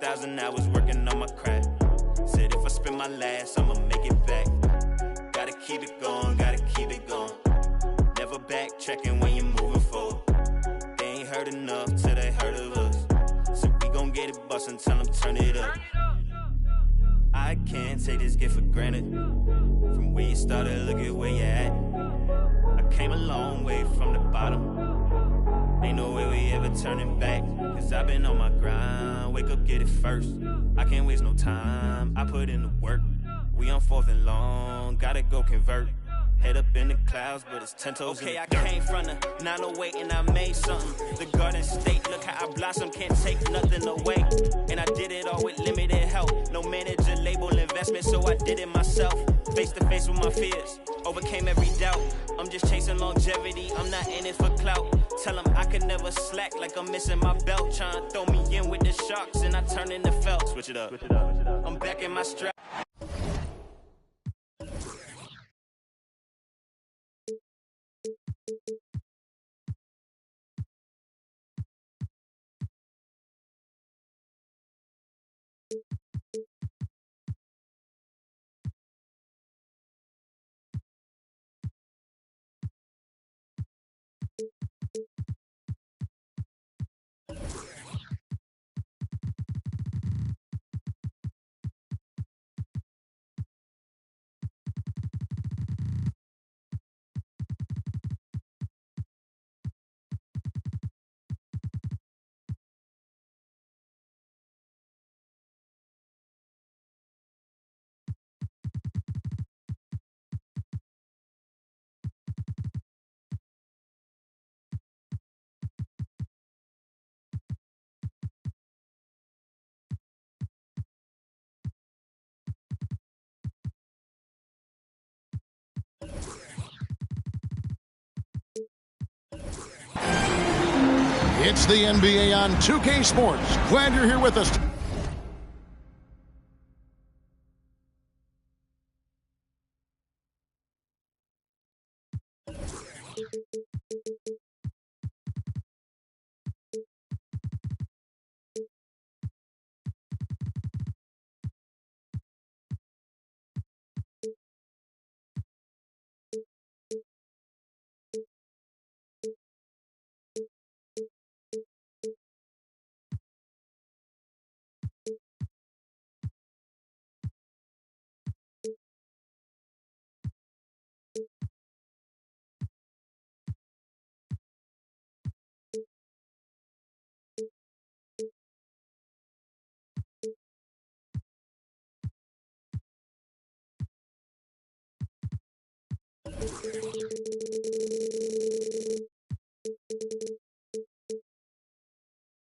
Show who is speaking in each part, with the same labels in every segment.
Speaker 1: 1,000 hours working on my craft. Said if I spend my last, I'ma make it back. Gotta keep it going, gotta keep it going. Never backtracking when you're moving forward. They ain't heard enough till they heard of us. So we gon' get it bustin', tell them turn it up. I can't take this gift for granted. From where you started, look at where you're at. I came a long way from the bottom. Ain't no way we ever turning back. Cause I've been on my grind, wake up, get it first. I can't waste no time, I put in the work. We on 4th and long, gotta go convert. Head up in the clouds, but it's 10 toes. Okay, I came from the 908 and I made something. The Garden State, look how I blossom, can't take nothing away. And I did it all with limited help. No manager, label, investment, so I did it myself. Face to face with my fears, overcame every doubt. I'm just chasing longevity, I'm not in it for clout. Tell them I could never slack like I'm missing my belt. Trying to throw me in with the sharks and I turn into felt. Switch it up. I'm back in my strap.
Speaker 2: It's the NBA on 2K Sports. Glad you're here with us.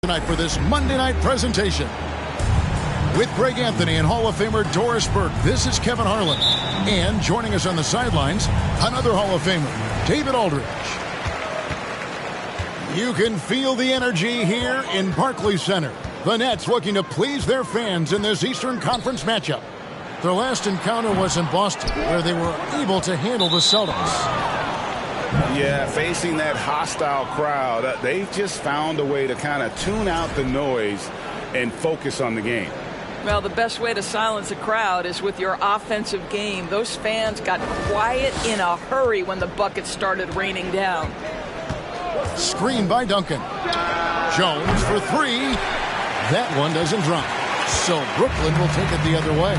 Speaker 2: Tonight for this Monday night presentation. With Greg Anthony and Hall of Famer Doris Burke, this is Kevin Harlan. And joining us on the sidelines, another Hall of Famer, David Aldridge. You can feel the energy here in Barclays Center. The Nets looking to please their fans in this Eastern Conference matchup. Their last encounter was in Boston, where they were able to handle the Celtics.
Speaker 3: Yeah, facing that hostile crowd, they've just found a way to kind of tune out the noise and focus on the game.
Speaker 4: Well, the best way to silence a crowd is with your offensive game. Those fans got quiet in a hurry when the buckets started raining down.
Speaker 2: Screen by Duncan. Jones for three. That one doesn't drop. So Brooklyn will take it the other way.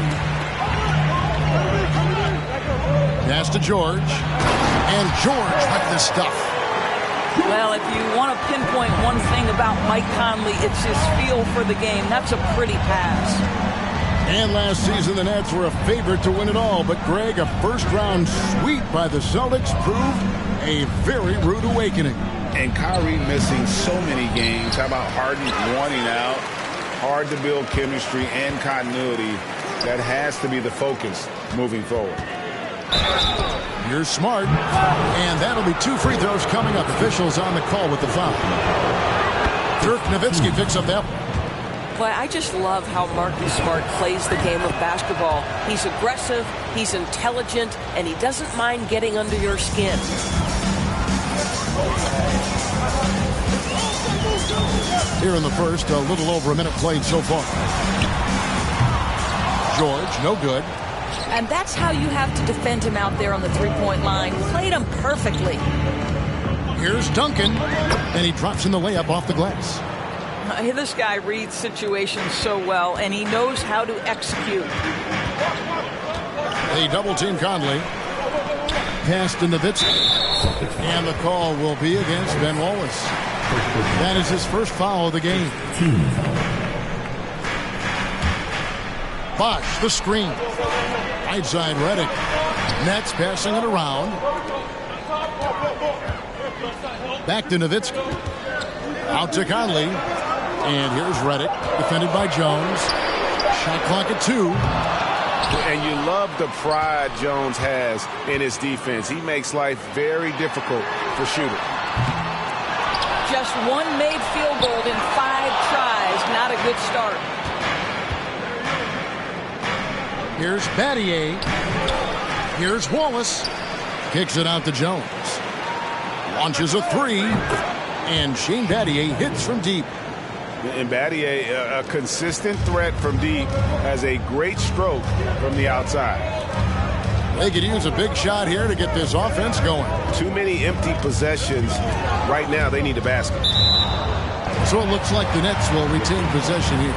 Speaker 2: Pass to George. And George with the stuff.
Speaker 4: Well, if you want to pinpoint one thing about Mike Conley, it's his feel for the game. That's a pretty pass.
Speaker 2: And last season, the Nets were a favorite to win it all. But, Greg, a first-round sweep by the Celtics proved a very rude awakening.
Speaker 3: And Kyrie missing so many games. How about Harden wanting out? Hard to build chemistry and continuity. That has to be the focus moving forward.
Speaker 2: You're smart. And that'll be 2 free throws coming up. Officials on the call with the foul. Dirk Nowitzki picks up that one.
Speaker 5: Boy, I just love how Marcus Smart plays the game of basketball. He's aggressive, he's intelligent, and he doesn't mind getting under your skin.
Speaker 2: here in the first. A little over a minute played so far. George, no good.
Speaker 4: And that's how you have to defend him out there on the three-point line. Played him perfectly.
Speaker 2: Here's Duncan, and he drops in the layup off the glass.
Speaker 4: This guy reads situations so well, and he knows how to execute.
Speaker 2: They double-team Conley. Pass to Nowitzki. And the call will be against Ben Wallace. That is his first foul of the game. Bosch, the screen. Right side, Redick. Nets passing it around. Back to Nowitzki. Out to Conley. And here's Redick, defended by Jones. Shot clock at 2.
Speaker 3: And you love the pride Jones has in his defense. He makes life very difficult for shooters.
Speaker 4: Just one made field goal in 5 tries. Not a good start.
Speaker 2: Here's Battier. Here's Wallace. Kicks it out to Jones. Launches a 3. And Shane Battier hits from deep.
Speaker 3: And Battier, a consistent threat from deep, has a great stroke from the outside.
Speaker 2: They could use a big shot here to get this offense going.
Speaker 3: Too many empty possessions. Right now, they need a basket.
Speaker 2: So it looks like the Nets will retain possession here.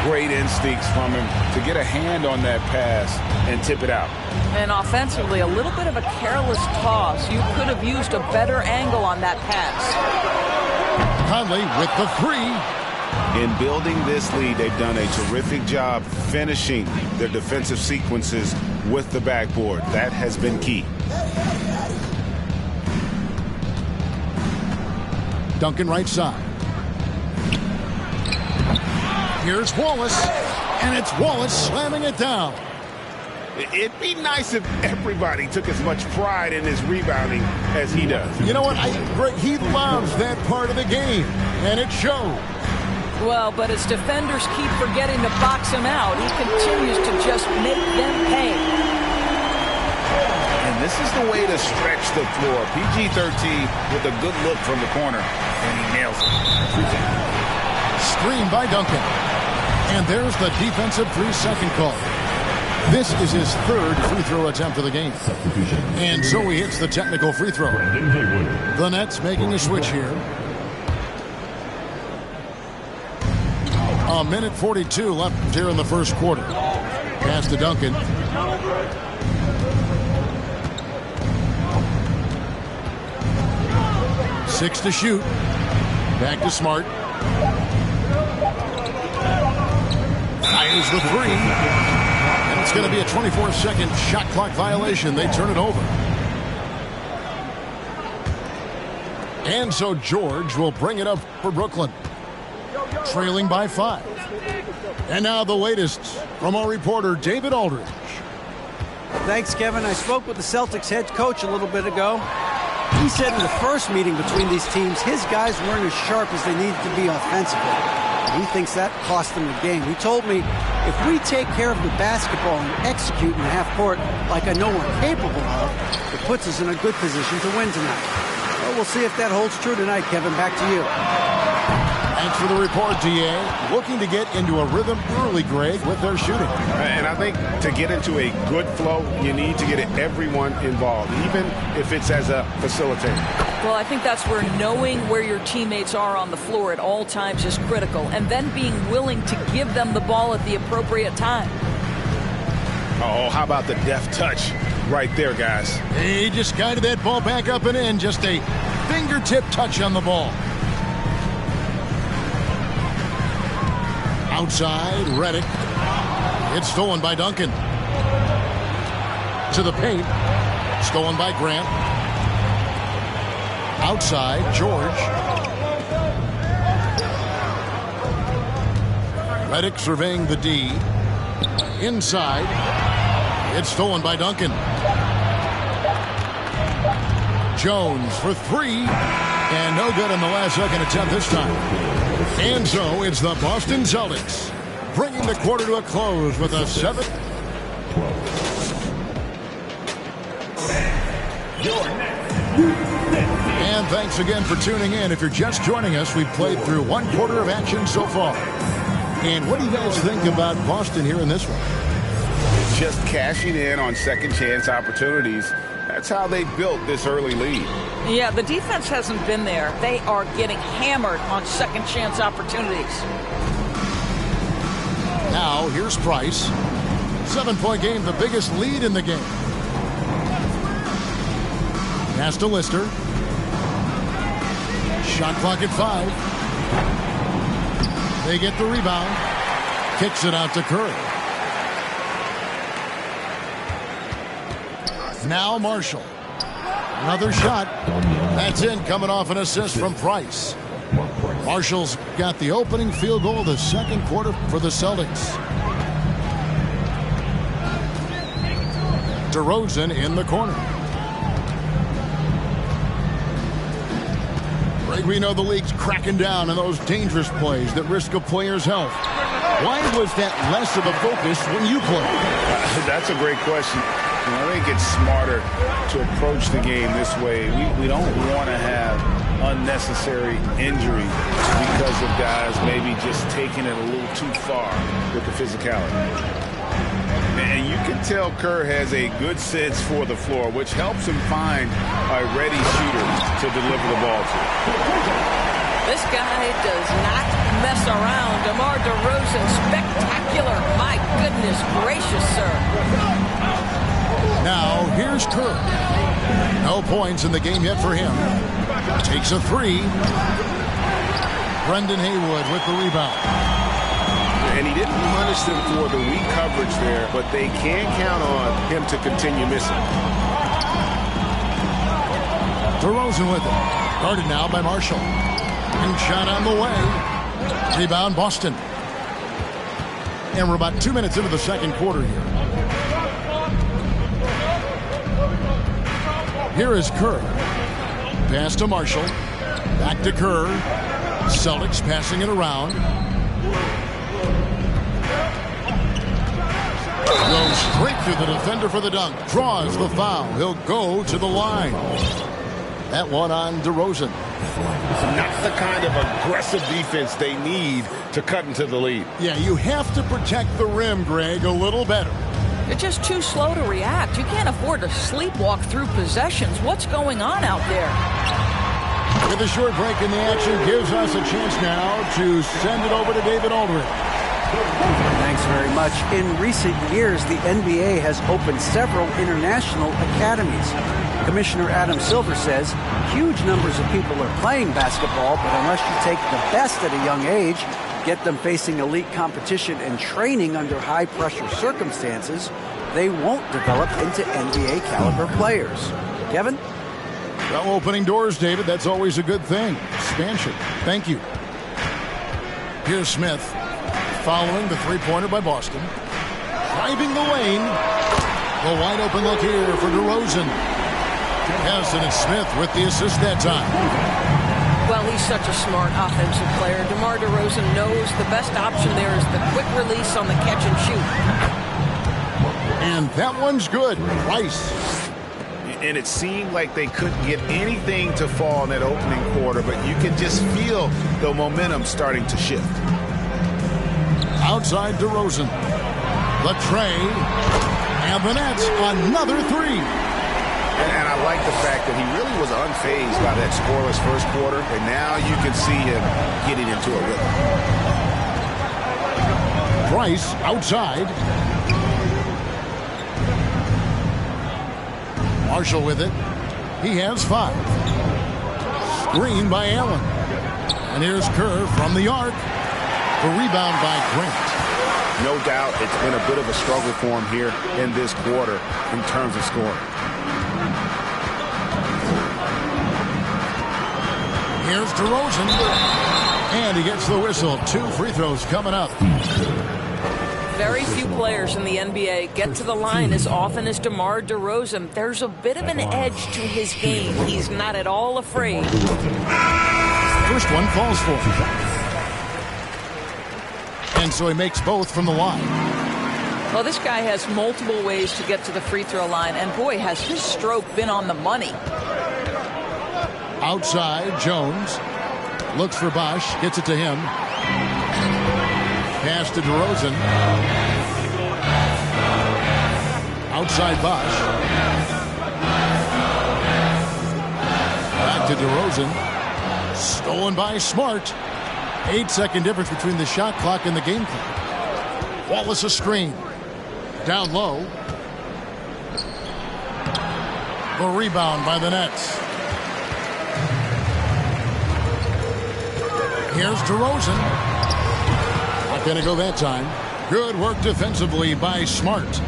Speaker 3: Great instincts from him to get a hand on that pass and tip it out.
Speaker 4: And offensively, a little bit of a careless toss. You could have used a better angle on that pass.
Speaker 2: Conley with the 3.
Speaker 3: In building this lead, they've done a terrific job finishing their defensive sequences with the backboard. That has been key.
Speaker 2: Duncan right side. Here's Wallace, and it's Wallace slamming it down.
Speaker 3: It'd be nice if everybody took as much pride in his rebounding as he does.
Speaker 2: You know what? He loves that part of the game, and it shows.
Speaker 4: Well, but his defenders keep forgetting to box him out. He continues to just make them pay.
Speaker 3: And this is the way to stretch the floor. PG-13 with a good look from the corner, and he nails it.
Speaker 2: Screen by Duncan. And there's the defensive 3-second call. This is his 3rd free throw attempt of the game. And so he hits the technical free throw. The Nets making a switch here. A minute 42 left here in the first quarter. Pass to Duncan. Six to shoot. Back to Smart. Fires the 3. And it's going to be a 24-second shot clock violation. They turn it over. And so George will bring it up for Brooklyn. Trailing by 5. And now the latest from our reporter, David Aldridge.
Speaker 6: Thanks, Kevin. I spoke with the Celtics head coach a little bit ago. He said in the first meeting between these teams, his guys weren't as sharp as they needed to be offensively. He thinks that cost them the game. He told me, if we take care of the basketball and execute in the half court like I know we're capable of, it puts us in a good position to win tonight. Well, we'll see if that holds true tonight, Kevin. Back to you.
Speaker 2: Thanks for the report, D.A. Looking to get into a rhythm early, Greg, with their shooting.
Speaker 3: And I think to get into a good flow, you need to get everyone involved, even if it's as a facilitator.
Speaker 4: Well, I think that's where knowing where your teammates are on the floor at all times is critical, and then being willing to give them the ball at the appropriate time.
Speaker 3: Oh, how about the deft touch right there, guys?
Speaker 2: He just guided that ball back up and in. Just a fingertip touch on the ball. Outside, Redick. It's stolen by Duncan. To the paint. Stolen by Grant. Outside, George. Redick surveying the D. Inside. It's stolen by Duncan. Jones for 3. And no good in the last second attempt this time. And so it's the Boston Celtics bringing the quarter to a close with a 7.
Speaker 7: Your next
Speaker 2: And thanks again for tuning in. If you're just joining us, we've played through one quarter of action so far. And what do you guys think about Boston here in this one?
Speaker 3: Just cashing in on second chance opportunities. That's how they built this early lead.
Speaker 4: Yeah, the defense hasn't been there. They are getting hammered on second chance opportunities.
Speaker 2: Now, here's Price. 7-point game, the biggest lead in the game. Pass to Lister. Shot clock at 5. They get the rebound. Kicks it out to Curry. Now Marshall. Another shot. That's in, coming off an assist from Price. Marshall's got the opening field goal of the second quarter for the Celtics. DeRozan in the corner. Greg, we know the league's cracking down on those dangerous plays that risk a player's health. Why was that less of a focus when you played?
Speaker 3: That's a great question. I think it's smarter to approach the game this way. We don't want to have unnecessary injury because of guys maybe just taking it a little too far with the physicality. And you can tell Kerr has a good sense for the floor, which helps him find a ready shooter to deliver the ball to.
Speaker 4: This guy does not mess around. DeMar DeRozan, spectacular. My goodness gracious, sir.
Speaker 2: Now, here's Kerr. No points in the game yet for him. Takes a 3. Brendan Haywood with the rebound.
Speaker 3: And he didn't punish them for the weak coverage there, but they can count on him to continue missing.
Speaker 2: DeRozan with it. Guarded now by Marshall. And shot on the way. Rebound, Boston. And we're about 2 minutes into the second quarter here. Here is Kerr. Pass to Marshall. Back to Kerr. Celtics passing it around. Goes straight to the defender for the dunk. Draws the foul. He'll go to the line. That one on DeRozan.
Speaker 3: Not the kind of aggressive defense they need to cut into the lead.
Speaker 2: Yeah, you have to protect the rim, Greg, a little better.
Speaker 4: They're just too slow to react. You can't afford to sleepwalk through possessions. What's going on out there?
Speaker 2: With a short break in the action, gives us a chance now to send it over to David Aldridge.
Speaker 6: Thanks very much. In recent years, the NBA has opened several international academies. Commissioner Adam Silver says huge numbers of people are playing basketball, but unless you take the best at a young age, get them facing elite competition and training under high-pressure circumstances, they won't develop into NBA-caliber players. Kevin?
Speaker 2: Well, opening doors, David. That's always a good thing. Expansion. Thank you. Here's Smith. Following the three-pointer by Boston. Driving the lane. The wide-open look here for DeRozan. Harrison and Smith with the assist that time.
Speaker 5: Well, he's such a smart offensive player. DeMar DeRozan knows the best option there is the quick release on the catch and shoot.
Speaker 2: And that one's good. Price.
Speaker 3: And it seemed like they couldn't get anything to fall in that opening quarter, but you can just feel the momentum starting to shift.
Speaker 2: Outside DeRozan. The tray. And the Nets, another 3.
Speaker 3: And I like the fact that he really was unfazed by that scoreless first quarter, and now you can see him getting into a rhythm.
Speaker 2: Price outside. Marshall with it. He has 5. Screen by Allen. And here's Kerr from the arc. The rebound by Grant.
Speaker 3: No doubt it's been a bit of a struggle for him here in this quarter in terms of scoring.
Speaker 2: Here's DeRozan. And he gets the whistle. 2 free throws coming up.
Speaker 5: Very few players in the NBA get to the line as often as DeMar DeRozan. There's a bit of an edge to his game. He's not at all afraid.
Speaker 2: First one falls for him. And so he makes both from the line.
Speaker 4: Well, this guy has multiple ways to get to the free throw line. And boy, has his stroke been on the money.
Speaker 2: Outside, Jones. Looks for Bosch. Gets it to him. Pass to DeRozan. Outside Bosch. Back to DeRozan. Stolen by Smart. 8-second difference between the shot clock and the game clock. Wallace a screen. Down low. The rebound by the Nets. Here's DeRozan. Not going to go that time. Good work defensively by Smart.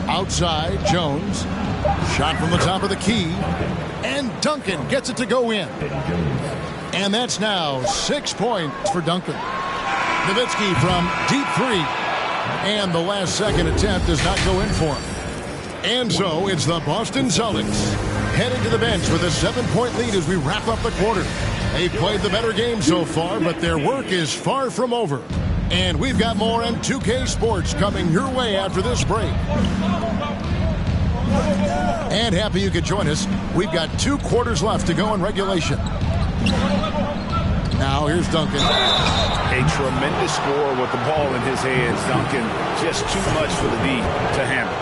Speaker 2: Outside, Jones. Shot from the top of the key. And Duncan gets it to go in. And that's now 6 points for Duncan. Nowitzki from deep three. And the last second attempt does not go in for him. And so it's the Boston Celtics heading to the bench with a 7-point lead as we wrap up the quarter. They've played the better game so far, but their work is far from over. And we've got more on 2K Sports coming your way after this break. And happy you could join us. We've got 2 quarters left to go in regulation. Now here's Duncan.
Speaker 3: A tremendous score with the ball in his hands. Duncan, just too much for the D to handle.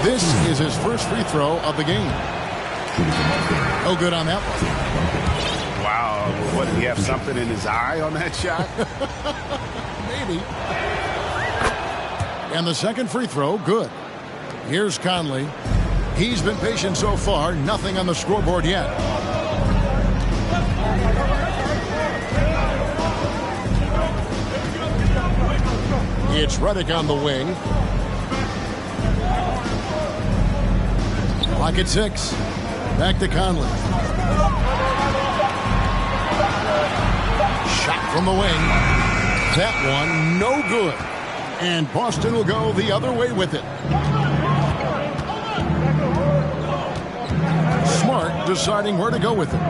Speaker 2: This is his first free throw of the game. Oh, good on that one.
Speaker 3: Wow. What, did he have something in his eye on that shot?
Speaker 2: Maybe. And the second free throw, good. Here's Conley. He's been patient so far. Nothing on the scoreboard yet. It's Redick on the wing. Clock at 6. Back to Conley. Shot from the wing. That one, no good. And Boston will go the other way with it. Smart deciding where to go with it.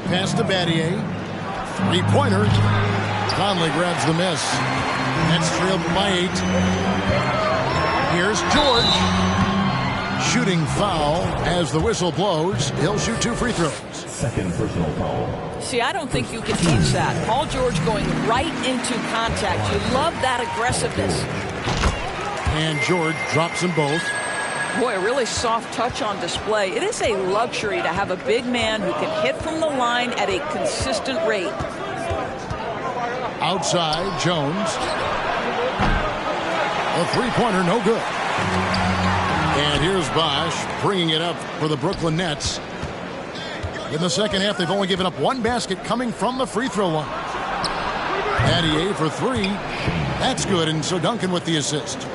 Speaker 2: Pass to Battier. Three-pointer. Conley grabs the miss. Nets trailed by 8. Here's George. Shooting foul as the whistle blows. He'll shoot 2 free throws.
Speaker 7: Second personal foul.
Speaker 4: See, I don't think you can teach that. Paul George going right into contact. You love that aggressiveness.
Speaker 2: And George drops them both.
Speaker 4: Boy, a really soft touch on display. It is a luxury to have a big man who can hit from the line at a consistent rate.
Speaker 2: Outside, Jones. A three-pointer, no good. And here's Bosch bringing it up for the Brooklyn Nets. In the second half, they've only given up 1 basket coming from the free throw line. Battier for 3. That's good, and so Duncan with the assist.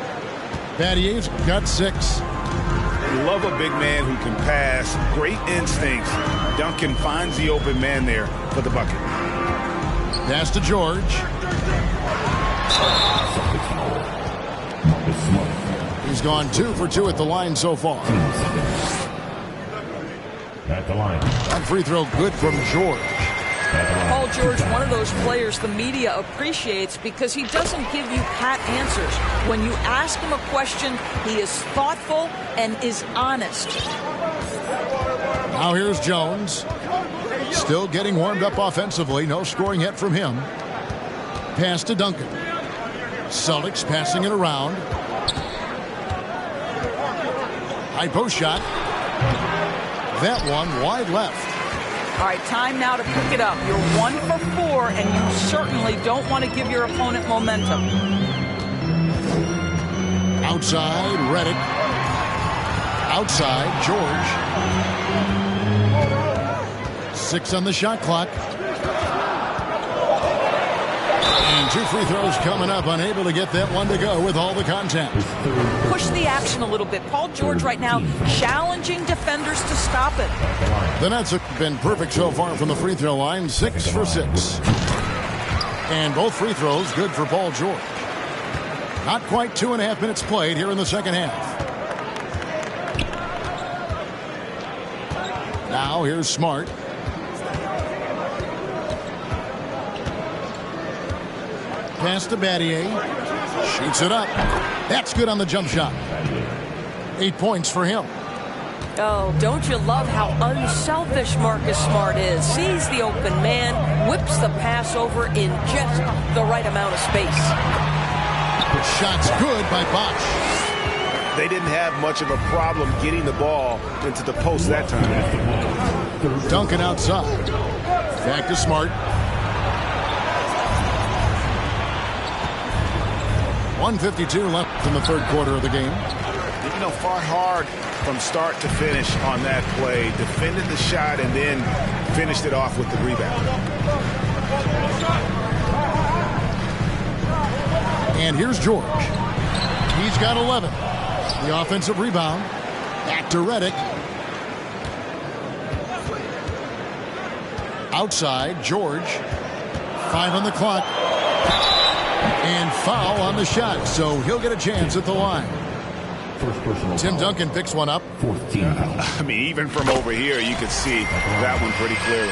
Speaker 2: Battier's got 6.
Speaker 3: You love a big man who can pass. Great instincts. Duncan finds the open man there for the bucket.
Speaker 2: Pass to George. He's gone 2 for 2 at the line so far.
Speaker 7: At the line.
Speaker 2: That free throw good from George.
Speaker 4: Paul George, one of those players the media appreciates because he doesn't give you pat answers. When you ask him a question, he is thoughtful and is honest.
Speaker 2: Now here's Jones. Still getting warmed up offensively. No scoring yet from him. Pass to Duncan. Celtics passing it around. High post shot. That one wide left.
Speaker 4: All right, time now to pick it up. You're 1 for 4, and you certainly don't want to give your opponent momentum.
Speaker 2: Outside, Redick. Outside, George. 6 on the shot clock. And 2 free throws coming up. Unable to get that one to go with all the contact.
Speaker 4: Push the action a little bit. Paul George right now challenging defenders to stop it.
Speaker 2: The Nets have been perfect so far from the free throw line. 6 for 6. And both free throws good for Paul George. Not quite 2.5 minutes played here in the second half. Now here's Smart. Pass to Battier. Shoots it up. That's good on the jump shot. 8 points for him.
Speaker 5: Oh, don't you love how unselfish Marcus Smart is? Sees the open man, whips the pass over in just the right amount of space.
Speaker 2: Shot's good by Bosch.
Speaker 3: They didn't have much of a problem getting the ball into the post that time.
Speaker 2: Duncan outside. Back to Smart. 1:52 left in the third quarter of the game.
Speaker 3: You know, fought hard from start to finish on that play. Defended the shot and then finished it off with the rebound.
Speaker 2: And here's George. He's got 11. The offensive rebound. Back to Redick. Outside, George. 5 on the clock. And foul on the shot, so he'll get a chance at the line. Tim Duncan picks one up.
Speaker 7: 14.
Speaker 3: I mean, even from over here, you could see that one pretty clearly.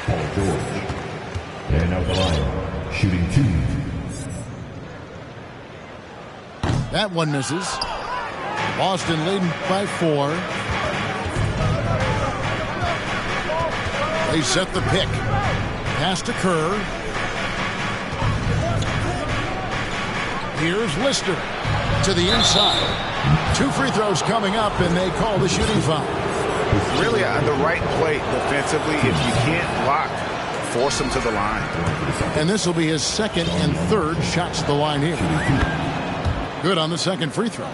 Speaker 7: Paul George. And out the line, shooting 2.
Speaker 2: That one misses. Boston leading by 4. They set the pick. Pass to Kerr. Here's Lister to the inside. 2 free throws coming up, and they call the shooting foul.
Speaker 3: Really on the right play defensively. If you can't block, force him to the line.
Speaker 2: And this will be his second and third shots to the line here. Good on the second free throw.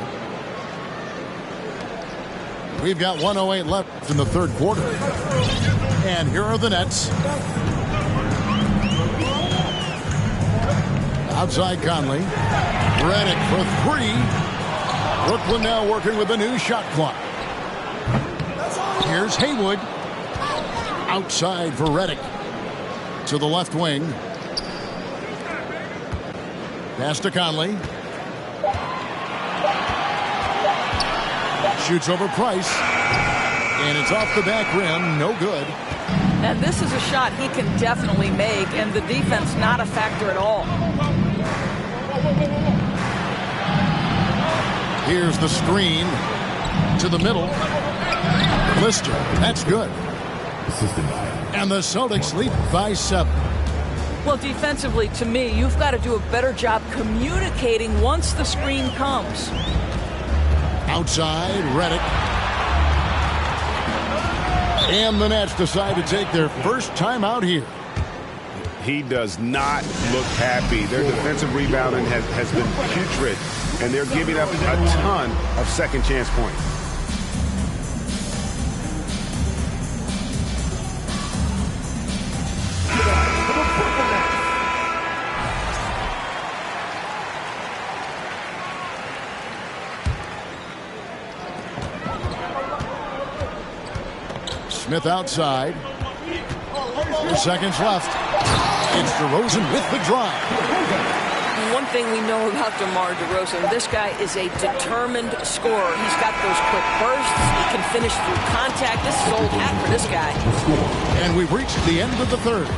Speaker 2: We've got 1:08 left in the third quarter. And here are the Nets. Outside Conley. Redick for 3. Brooklyn now working with a new shot clock. Here's Haywood. Outside for Redick. To the left wing. Pass to Conley. Shoots over Price. And it's off the back rim. No good.
Speaker 4: And this is a shot he can definitely make, and the defense not a factor at all.
Speaker 2: Here's the screen to the middle. Lister, that's good. And the Celtics lead by 7.
Speaker 4: Well, defensively, to me, you've got to do a better job communicating once the screen comes.
Speaker 2: Outside, Redick. And the Nets decide to take their first time out here.
Speaker 3: He does not look happy. Their defensive rebounding has been putrid, and they're giving up a ton of second chance points.
Speaker 2: Smith outside. 4 seconds left. It's DeRozan with the drive.
Speaker 5: One thing we know about DeMar DeRozan, this guy is a determined scorer. He's got those quick bursts. He can finish through contact. This is old hat for this guy.
Speaker 2: And we've reached the end of the third.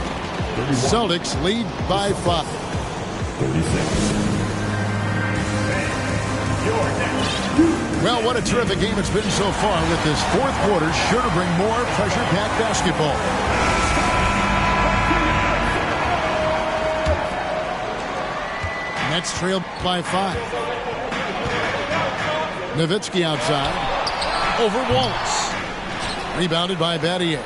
Speaker 2: Celtics lead by 5.
Speaker 7: 36.
Speaker 2: Well, what a terrific game it's been so far, with this fourth quarter sure to bring more pressure-packed basketball. Nets trail by 5. Nowitzki outside. Over Wallace. Rebounded by Battier.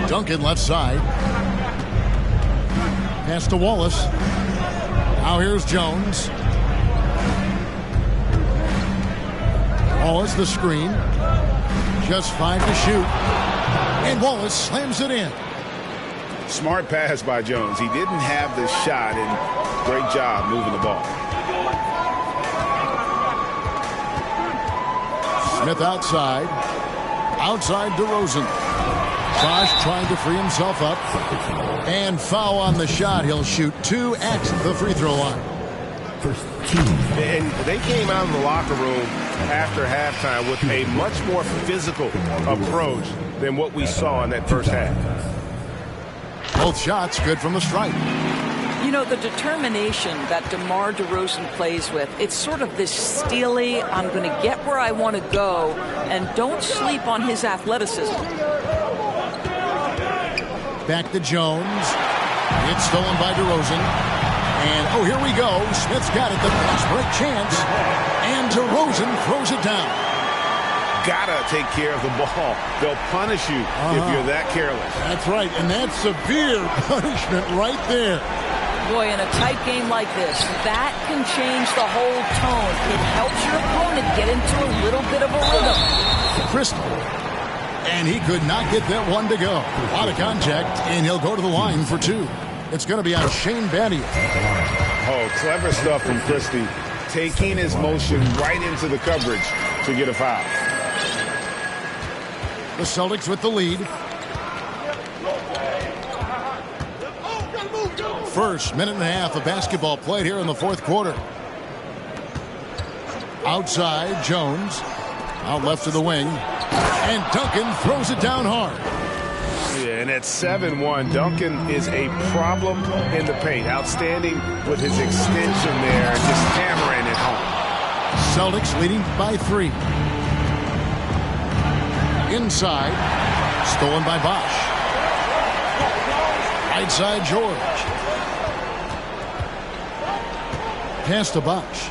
Speaker 2: Duncan left side. Pass to Wallace. Now here's Jones. Wallace the screen. Just 5 to shoot. And Wallace slams it in.
Speaker 3: Smart pass by Jones. He didn't have the shot, and great job moving the ball.
Speaker 2: Smith outside. Outside DeRozan. Bosch trying to free himself up. And foul on the shot. He'll shoot 2 at the free throw line.
Speaker 7: First 2.
Speaker 3: And they came out in the locker room after halftime with a much more physical approach than what we saw in that first half.
Speaker 2: Both shots good from the stripe.
Speaker 4: You know, the determination that DeMar DeRozan plays with, it's sort of this steely, I'm going to get where I want to go, and don't sleep on his athleticism.
Speaker 2: Back to Jones. It's stolen by DeRozan. And, oh, here we go. Smith's got it. The fast break chance. And DeRozan throws it down.
Speaker 3: Gotta take care of the ball. They'll punish you if you're that careless.
Speaker 2: That's right, and that's severe punishment right there.
Speaker 4: Boy, in a tight game like this, that can change the whole tone. It helps your opponent get into a little bit of a rhythm.
Speaker 2: Crystal. And he could not get that one to go. Out of contact, and he'll go to the line for two. It's going to be on Shane Battier.
Speaker 3: Oh, clever stuff from Christie. Taking his motion right into the coverage to get a foul.
Speaker 2: The Celtics with the lead. First minute and a half of basketball played here in the fourth quarter. Outside, Jones. Out left of the wing. And Duncan throws it down hard.
Speaker 3: Yeah, and at 7-1, Duncan is a problem in the paint. Outstanding with his extension there, just hammering it home.
Speaker 2: Celtics leading by 3. Inside, stolen by Bosch. Right side, George. Pass to Bosch.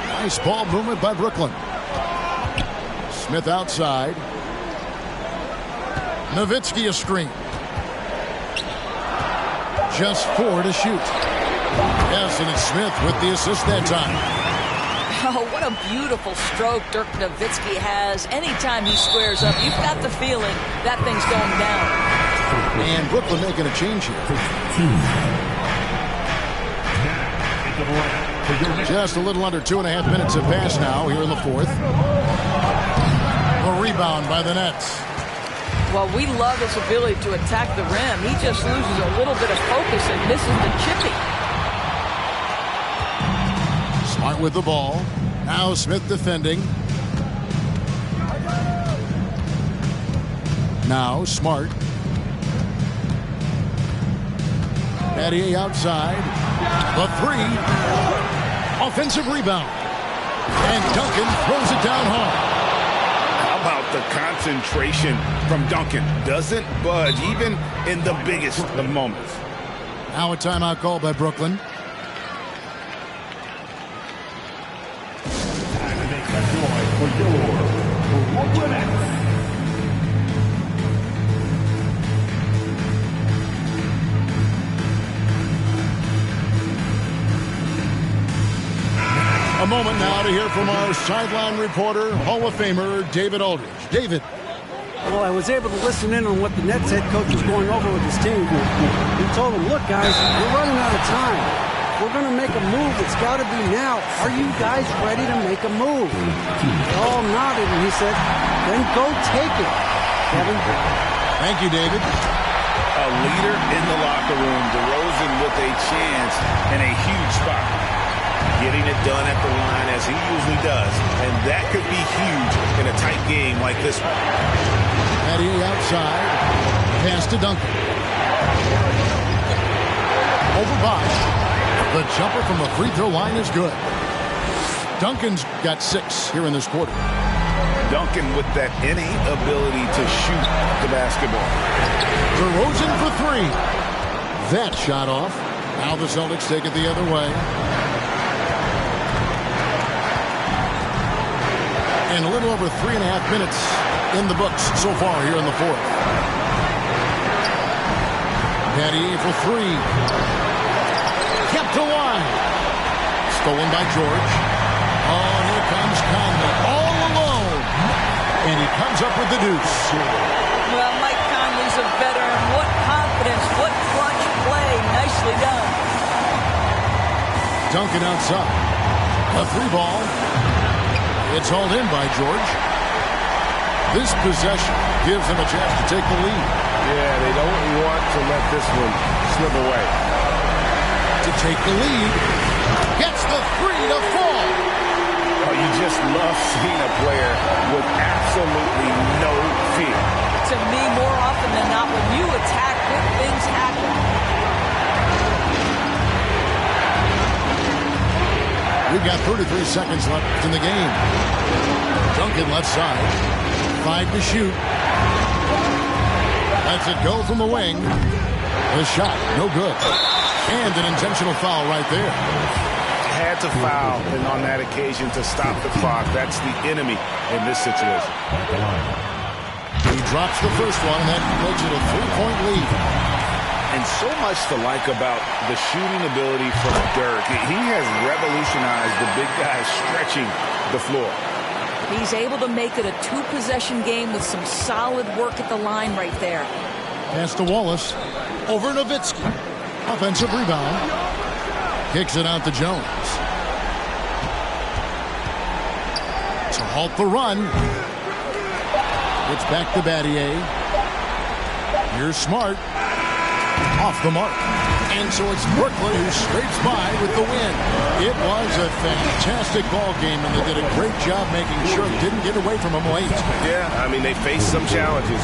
Speaker 2: Nice ball movement by Brooklyn. Smith outside. Nowitzki a screen. Just 4 to shoot. Yes, and it's Smith with the assist that time.
Speaker 4: Oh, what a beautiful stroke Dirk Nowitzki has. Anytime he squares up, you've got the feeling that thing's going down.
Speaker 2: And Brooklyn making a change here. Just a little under 2.5 minutes have passed now here in the fourth. A rebound by the Nets.
Speaker 4: Well, we love his ability to attack the rim. He just loses a little bit of focus and misses the chippy.
Speaker 2: Smart with the ball. Now Smith defending. Now Smart. Battier outside. The 3. Offensive rebound. And Duncan throws it down hard.
Speaker 3: How about the concentration from Duncan? Doesn't budge even in the biggest of moments.
Speaker 2: Now a timeout call by Brooklyn. A moment now to hear from our sideline reporter, Hall of Famer David Aldridge. David.
Speaker 6: Well, I was able to listen in on what the Nets head coach was going over with his team. He told them, look, guys, we're running out of time. We're going to make a move. It's got to be now. Are you guys ready to make a move? They all nodded, and he said, then go take it, Kevin.
Speaker 2: Thank you, David.
Speaker 3: A leader in the locker room, DeRozan with a chance and a huge spot. Getting it done at the line as he usually does, and that could be huge in a tight game like this one.
Speaker 2: Battier outside. Pass to Duncan. Over Bosch. The jumper from the free throw line is good. Duncan's got 6 here in this quarter.
Speaker 3: Duncan with that innate ability to shoot the basketball.
Speaker 2: DeRozan for 3. That shot off. Now the Celtics take it the other way. And a little over 3.5 minutes in the books so far here in the fourth. Battier for 3. Kept alive. Stolen by George. Oh, here comes Conley all alone. And he comes up with the deuce.
Speaker 4: Well, Mike Conley's a veteran. What confidence. What clutch play. Nicely done.
Speaker 2: Duncan outside. A 3 ball. It's hauled in by George. This possession gives them a chance to take the lead.
Speaker 3: Yeah, they don't want to let this one slip away.
Speaker 2: To take the lead. Gets the 3 to fall.
Speaker 3: Oh, you just love seeing a player with absolutely no fear.
Speaker 4: To me, more often than not, when you attack good things happen.
Speaker 2: We've got 33 seconds left in the game. Duncan left side. 5 to shoot. Lets it go from the wing. The shot, no good. And an intentional foul right there.
Speaker 3: Had to foul, and on that occasion to stop the clock. That's the enemy in this situation.
Speaker 2: He drops the first one, and that makes it a 3-point lead.
Speaker 3: And so much to like about the shooting ability from Dirk. He has revolutionized the big guys stretching the floor.
Speaker 4: He's able to make it a 2-possession game with some solid work at the line right there.
Speaker 2: Pass to Wallace. Over Nowitzki. Offensive rebound. Kicks it out to Jones. To halt the run. It's back to Battier. Here's Smart. Off the mark. And so it's Brooklyn who scrapes by with the win. It was a fantastic ball game, and they did a great job making sure it didn't get away from them late.
Speaker 3: Yeah, I mean, they faced some challenges.